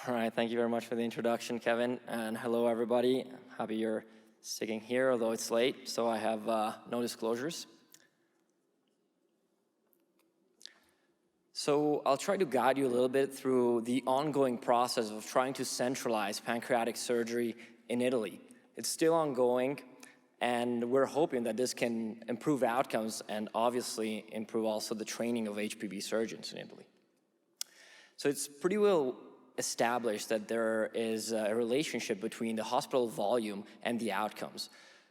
All right, thank you very much for the introduction, Kevin, and hello, everybody. Happy you're sticking here, although it's late, so I have no disclosures. So I'll try to guide you a little bit through the ongoing process of trying to centralize pancreatic surgery in Italy. It's still ongoing, and we're hoping that this can improve outcomes and obviously improve also the training of HPB surgeons in Italy. So it's pretty well established that there is a relationship between the hospital volume and the outcomes.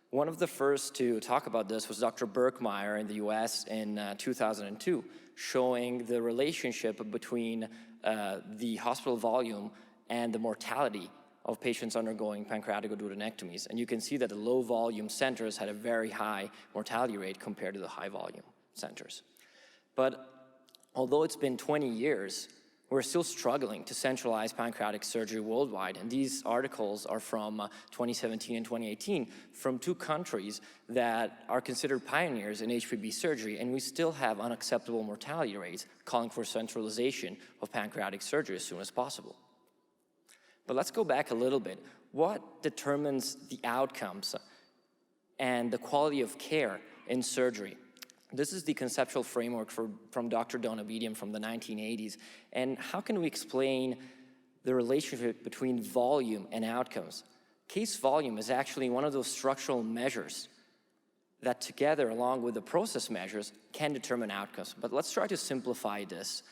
One of the first to talk about this was Dr. Berkmeyer in the US in 2002, showing the relationship between the hospital volume and the mortality of patients undergoing pancreatic duodenectomies. And you can see that the low volume centers had a very high mortality rate compared to the high volume centers. But although it's been 20 years, we're still struggling to centralize pancreatic surgery worldwide, and these articles are from 2017 and 2018 from two countries that are considered pioneers in HPB surgery, and we still have unacceptable mortality rates, calling for centralization of pancreatic surgery as soon as possible. But let's go back a little bit. What determines the outcomes and the quality of care in surgery? This is the conceptual framework from Dr. Donabedian from the 1980s. And how can we explain the relationship between volume and outcomes? Case volume is actually one of those structural measures that together, along with the process measures, can determine outcomes. But let's try to simplify this.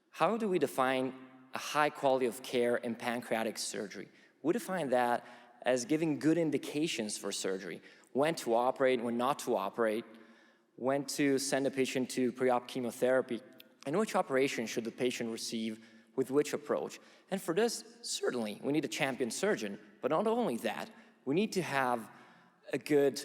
How do we define a high quality of care in pancreatic surgery? We define that as giving good indications for surgery, when to operate, when not to operate, when to send a patient to pre-op chemotherapy, and which operation should the patient receive with which approach. And for this, certainly, we need a champion surgeon, but not only that, we need to have a good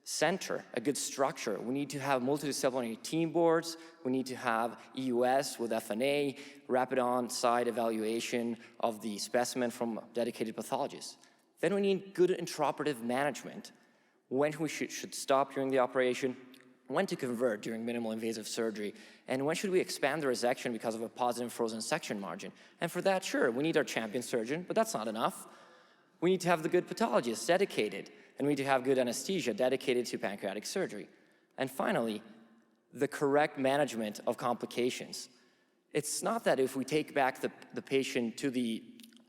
center, a good structure. We need to have multidisciplinary team boards, we need to have EUS with FNA, rapid on-site evaluation of the specimen from dedicated pathologists. Then we need good intraoperative management, when we should stop during the operation, when to convert during minimal invasive surgery, and when should we expand the resection because of a positive frozen section margin. And for that, sure, we need our champion surgeon, but that's not enough. We need to have the good pathologist dedicated, and we need to have good anesthesia dedicated to pancreatic surgery. And finally, the correct management of complications. It's not that if we take back the patient to the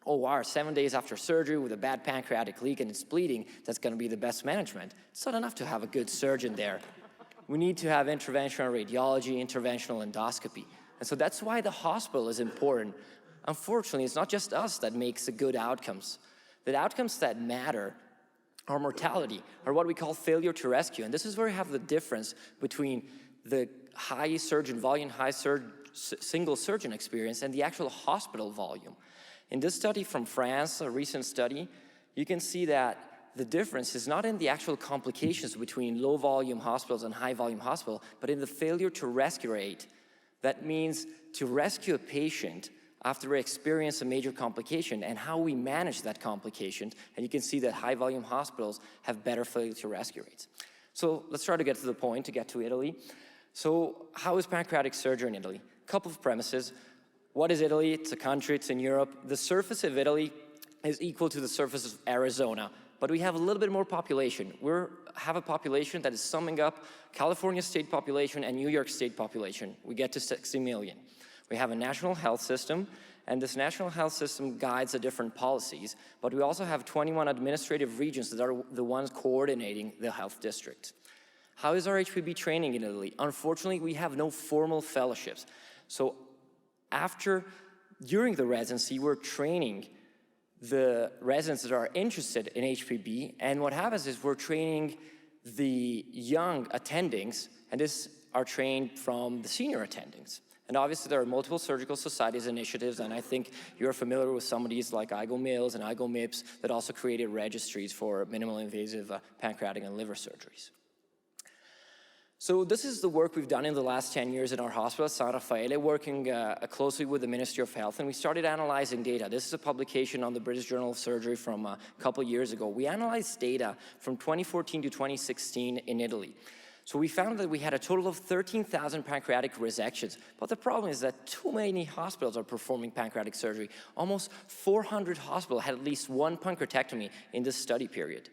OR 7 days after surgery with a bad pancreatic leak and it's bleeding, that's gonna be the best management. It's not enough to have a good surgeon there. We need to have interventional radiology, interventional endoscopy. And so that's why the hospital is important. Unfortunately, it's not just us that makes the good outcomes. The outcomes that matter are mortality, or what we call failure to rescue. And this is where we have the difference between the high surgeon volume, single surgeon experience, and the actual hospital volume. In this study from France, a recent study, you can see that the difference is not in the actual complications between low volume hospitals and high volume hospital, but in the failure to rescue rate. That means to rescue a patient after they experience a major complication and how we manage that complication. And you can see that high volume hospitals have better failure to rescue rates. So let's try to get to the point, to get to Italy. So how is pancreatic surgery in Italy? A couple of premises. What is Italy? It's a country, it's in Europe. The surface of Italy is equal to the surface of Arizona, but we have a little bit more population. We have a population that is summing up California state population and New York state population. We get to 60 million. We have a national health system, and this national health system guides the different policies, but we also have 21 administrative regions that are the ones coordinating the health district. How is our HPB training in Italy? Unfortunately, we have no formal fellowships. So during the residency, we're training the residents that are interested in HPB, and what happens is we're training the young attendings, and these are trained from the senior attendings. And obviously there are multiple surgical societies initiatives, and I think you're familiar with some of these like IGO-MILS and IGO-MIPS that also created registries for minimal invasive pancreatic and liver surgeries. So this is the work we've done in the last 10 years in our hospital at San Raffaele, working closely with the Ministry of Health, and we started analyzing data. This is a publication on the British Journal of Surgery from a couple years ago. We analyzed data from 2014 to 2016 in Italy. So we found that we had a total of 13,000 pancreatic resections. But the problem is that too many hospitals are performing pancreatic surgery. Almost 400 hospitals had at least one pancreatectomy in this study period.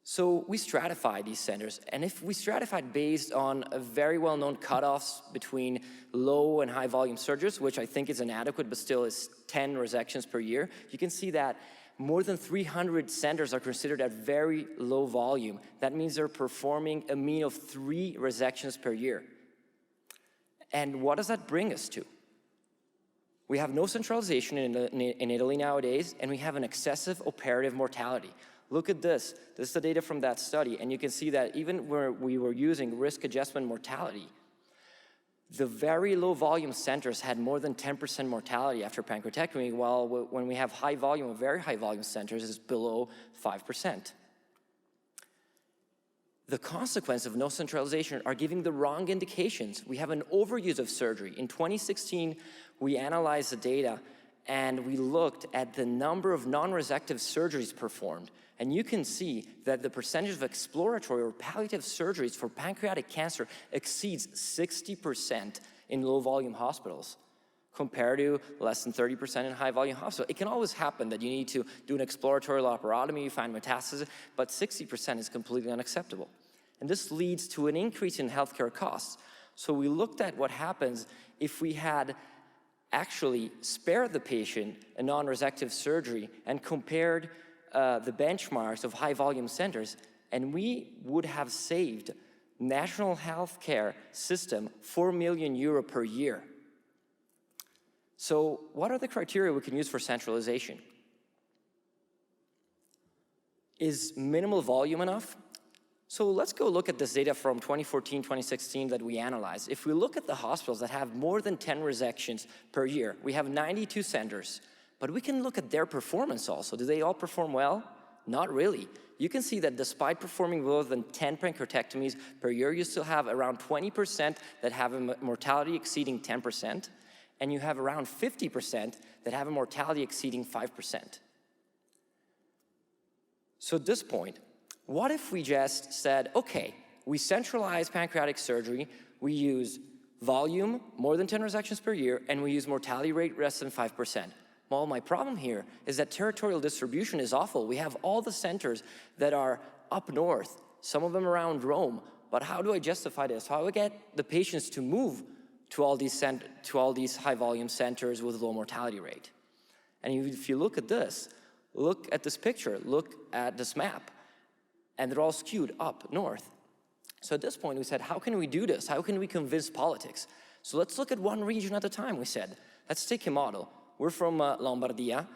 So we stratified these centers, and if we stratified based on a very well-known cutoffs between low and high volume surgeries, which I think is inadequate, but still is 10 resections per year, you can see that more than 300 centers are considered at very low volume. That means they're performing a mean of 3 resections per year. And what does that bring us to? We have no centralization in Italy nowadays, and we have an excessive operative mortality. Look at this. This is the data from that study, and you can see that even where we were using risk adjustment mortality, the very low volume centers had more than 10% mortality after pancreatectomy, while when we have high volume or very high volume centers, it's below 5%. The consequence of no centralization are giving the wrong indications. We have an overuse of surgery. In 2016, we analyzed the data and we looked at the number of non-resective surgeries performed. And you can see that the percentage of exploratory or palliative surgeries for pancreatic cancer exceeds 60% in low-volume hospitals, compared to less than 30% in high-volume hospitals. It can always happen that you need to do an exploratory laparotomy, you find metastasis, but 60% is completely unacceptable. And this leads to an increase in healthcare costs. So we looked at what happens if we had actually spared the patient a non-resective surgery and compared the benchmarks of high-volume centers, and we would have saved national healthcare system €4 million per year. So what are the criteria we can use for centralization? Is minimal volume enough? So let's go look at this data from 2014, 2016 that we analyzed. If we look at the hospitals that have more than 10 resections per year, we have 92 centers. But we can look at their performance also. Do they all perform well? Not really. You can see that despite performing more than 10 pancreatectomies per year, you still have around 20% that have a mortality exceeding 10%, and you have around 50% that have a mortality exceeding 5%. So at this point, what if we just said, okay, we centralize pancreatic surgery, we use volume, more than 10 resections per year, and we use mortality rate less than 5%. Well, my problem here is that territorial distribution is awful. We have all the centers that are up north, some of them around Rome. But how do I justify this? How do I get the patients to move to all these high-volume centers with low mortality rate? And if you look at this picture, look at this map, and they're all skewed up north. So at this point, we said, how can we do this? How can we convince politics? So let's look at one region at a time, we said. Let's take a model. We're from Lombardia.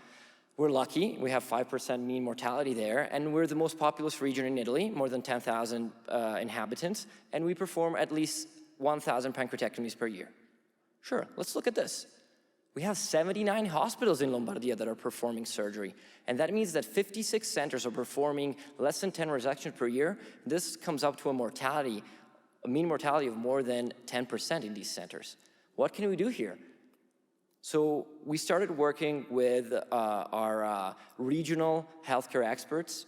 We're lucky. We have 5% mean mortality there, and we're the most populous region in Italy, more than 10,000 inhabitants, and we perform at least 1,000 pancreatectomies per year. Sure, let's look at this. We have 79 hospitals in Lombardia that are performing surgery, and that means that 56 centers are performing less than 10 resections per year. This comes up to a mean mortality of more than 10% in these centers. What can we do here? So we started working with our regional healthcare experts,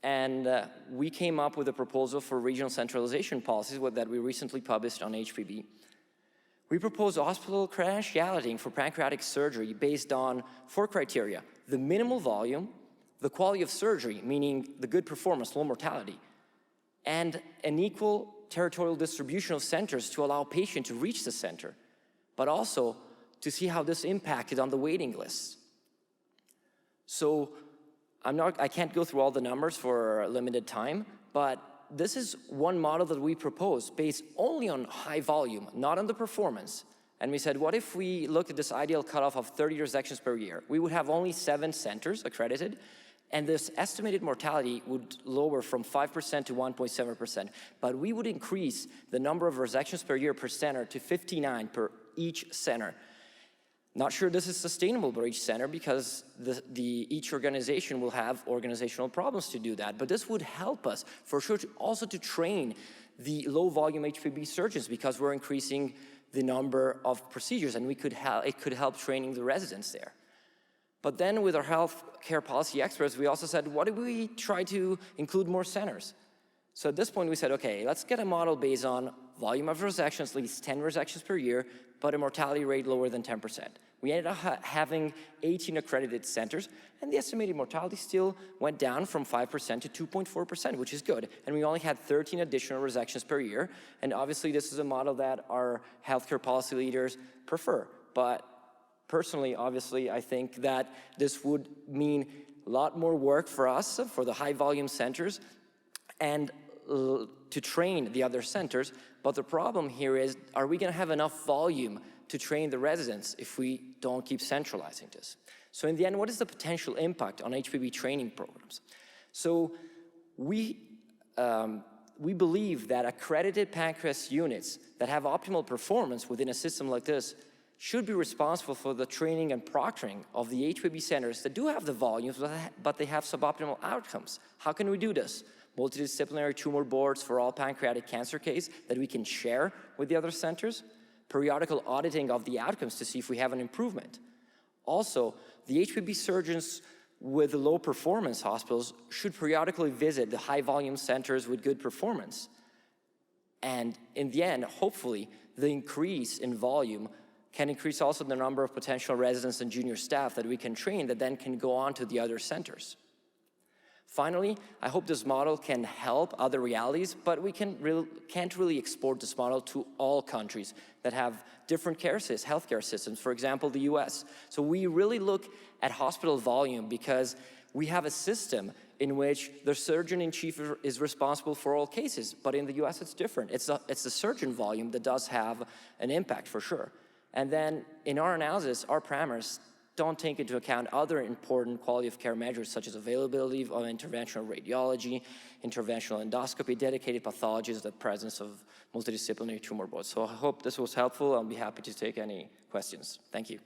and we came up with a proposal for regional centralization policies that we recently published on HPB. We proposed hospital credentialing for pancreatic surgery based on 4 criteria: the minimal volume, the quality of surgery, meaning the good performance, low mortality, and an equal territorial distribution of centers to allow patients to reach the center, but also to see how this impacted on the waiting lists. So I can't go through all the numbers for a limited time, but this is one model that we proposed based only on high volume, not on the performance. And we said, what if we looked at this ideal cutoff of 30 resections per year? We would have only 7 centers accredited, and this estimated mortality would lower from 5% to 1.7%. But we would increase the number of resections per year per center to 59 per each center. Not sure this is sustainable for each center because each organization will have organizational problems to do that. But this would help us for sure also to train the low volume HPB surgeons, because we're increasing the number of procedures, and it could help training the residents there. But then with our healthcare policy experts, we also said, what if we try to include more centers? So at this point we said, okay, let's get a model based on volume of resections, at least 10 resections per year, but a mortality rate lower than 10%. We ended up having 18 accredited centers, and the estimated mortality still went down from 5% to 2.4%, which is good. And we only had 13 additional resections per year. And obviously this is a model that our healthcare policy leaders prefer. But personally, obviously, I think that this would mean a lot more work for us, for the high volume centers, and to train the other centers. But the problem here is, are we gonna have enough volume to train the residents if we don't keep centralizing this? So in the end, what is the potential impact on HPB training programs? So we believe that accredited pancreas units that have optimal performance within a system like this should be responsible for the training and proctoring of the HPB centers that do have the volumes, but they have suboptimal outcomes. How can we do this? Multidisciplinary tumor boards for all pancreatic cancer cases that we can share with the other centers, periodical auditing of the outcomes to see if we have an improvement. Also, the HPB surgeons with the low performance hospitals should periodically visit the high volume centers with good performance. And in the end, hopefully, the increase in volume can increase also the number of potential residents and junior staff that we can train that then can go on to the other centers. Finally, I hope this model can help other realities, but we can't really export this model to all countries that have different healthcare systems, for example, the US. So we really look at hospital volume because we have a system in which the surgeon-in-chief is responsible for all cases, but in the US it's different. It's the surgeon volume that does have an impact for sure. And then in our analysis, our parameters don't take into account other important quality of care measures such as availability of interventional radiology, interventional endoscopy, dedicated pathologies, the presence of multidisciplinary tumor boards. So I hope this was helpful. I'll be happy to take any questions. Thank you.